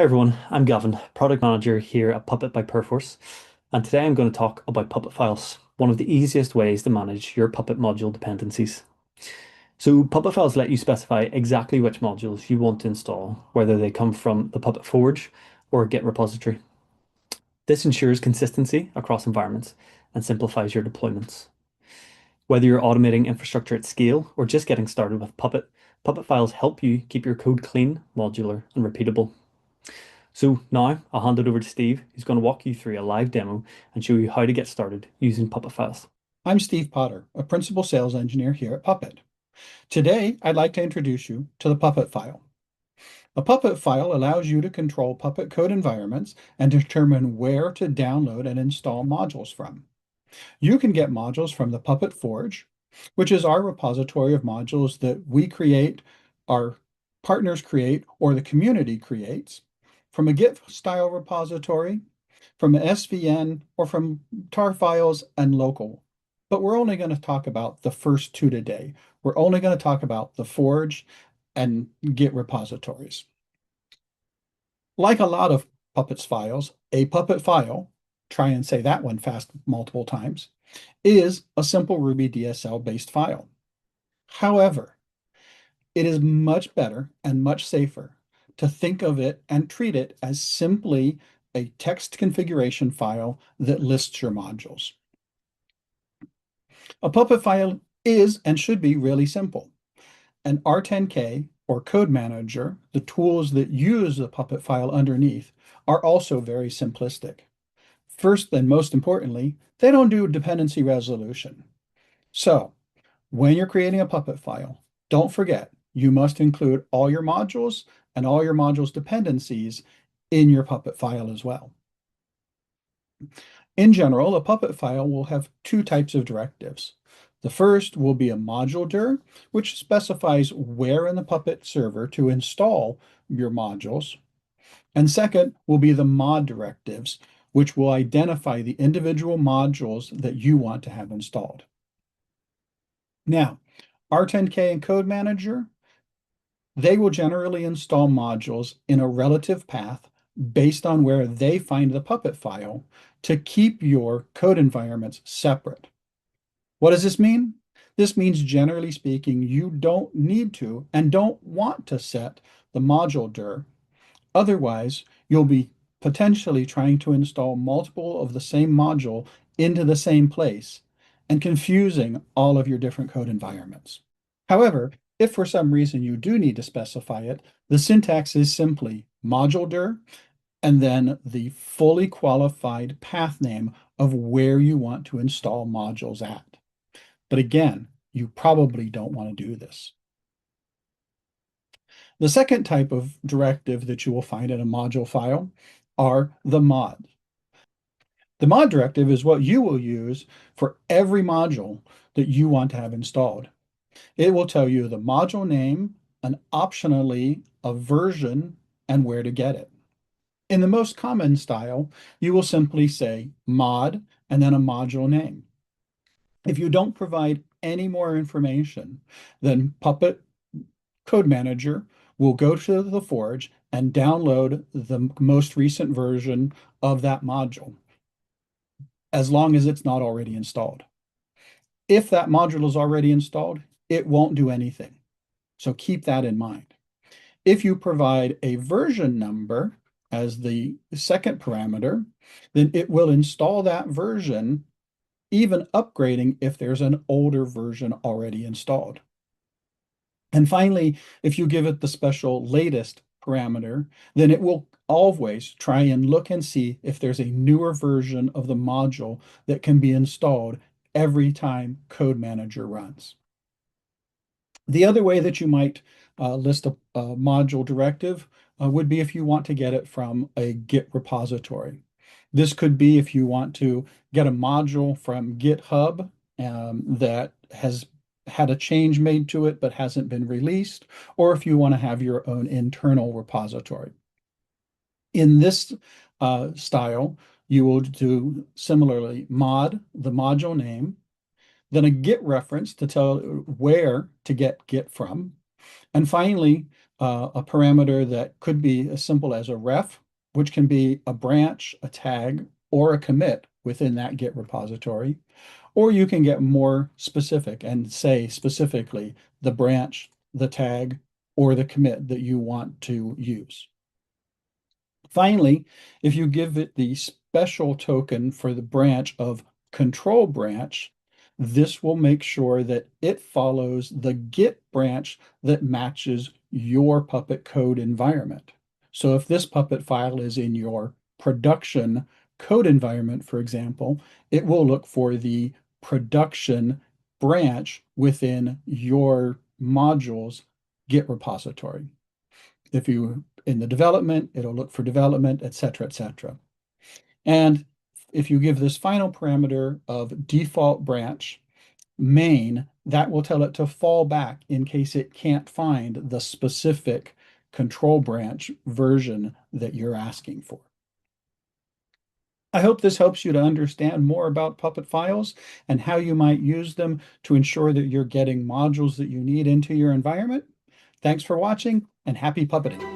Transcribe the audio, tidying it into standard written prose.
Hi everyone, I'm Gavin, product manager here at Puppet by Perforce, and today I'm going to talk about Puppetfiles, one of the easiest ways to manage your Puppet module dependencies. So Puppetfiles let you specify exactly which modules you want to install, whether they come from the Puppet Forge or a Git repository. This ensures consistency across environments and simplifies your deployments. Whether you're automating infrastructure at scale or just getting started with Puppet, Puppetfiles help you keep your code clean, modular, and repeatable. So now I'll hand it over to Steve, who's going to walk you through a live demo and show you how to get started using Puppetfiles. I'm Steve Potter, a principal sales engineer here at Puppet. Today, I'd like to introduce you to the Puppet file. A Puppet file allows you to control Puppet code environments and determine where to download and install modules from. You can get modules from the Puppet Forge, which is our repository of modules that we create, our partners create, or the community creates, from a Git style repository, from an SVN, or from tar files and local. But we're only going to talk about the first two today. We're only going to talk about the Forge and Git repositories. Like a lot of Puppet's files, a Puppet file, try and say that one fast multiple times, is a simple Ruby DSL based file. However, it is much better and much safer to think of it and treat it as simply a text configuration file that lists your modules. A Puppet file is and should be really simple. An R10K or Code Manager, the tools that use the Puppet file underneath, are also very simplistic. First and most importantly, they don't do dependency resolution. So when you're creating a Puppet file, don't forget you must include all your modules and all your modules dependencies in your Puppet file as well. In general, a Puppet file will have two types of directives. The first will be a moduledir, which specifies where in the Puppet server to install your modules. And second will be the mod directives, which will identify the individual modules that you want to have installed. Now, R10K and Code Manager, they will generally install modules in a relative path based on where they find the Puppet file to keep your code environments separate. What does this mean? This means, generally speaking, you don't need to and don't want to set the module dir. Otherwise, you'll be potentially trying to install multiple of the same module into the same place and confusing all of your different code environments. However, if for some reason you do need to specify it, the syntax is simply moduledir and then the fully qualified path name of where you want to install modules at. But again, you probably don't want to do this. The second type of directive that you will find in a module file are the mods. The mod directive is what you will use for every module that you want to have installed. It will tell you the module name and optionally a version and where to get it. In the most common style, you will simply say mod and then a module name. If you don't provide any more information, then Puppet Code Manager will go to the Forge and download the most recent version of that module, as long as it's not already installed. If that module is already installed, it won't do anything. So keep that in mind. If you provide a version number as the second parameter, then it will install that version, even upgrading if there's an older version already installed. And finally, if you give it the special latest parameter, then it will always try and look and see if there's a newer version of the module that can be installed every time Code Manager runs. The other way that you might list a module directive would be if you want to get it from a Git repository. This could be if you want to get a module from GitHub that has had a change made to it but hasn't been released, or if you want to have your own internal repository. In this style, you will do similarly mod, the module name, then a Git reference to tell where to get Git from, And finally, a parameter that could be as simple as a ref, which can be a branch, a tag, or a commit within that Git repository. Or you can get more specific and say specifically the branch, the tag, or the commit that you want to use. Finally, if you give it the special token for the branch of control branch, this will make sure that it follows the Git branch that matches your Puppet code environment. So if this Puppet file is in your production code environment, for example, it will look for the production branch within your module's Git repository. If you in the development, it'll look for development, etc., etc. And if you give this final parameter of default branch main, that will tell it to fall back in case it can't find the specific control branch version that you're asking for. I hope this helps you to understand more about Puppet files and how you might use them to ensure that you're getting modules that you need into your environment. Thanks for watching and happy puppeting.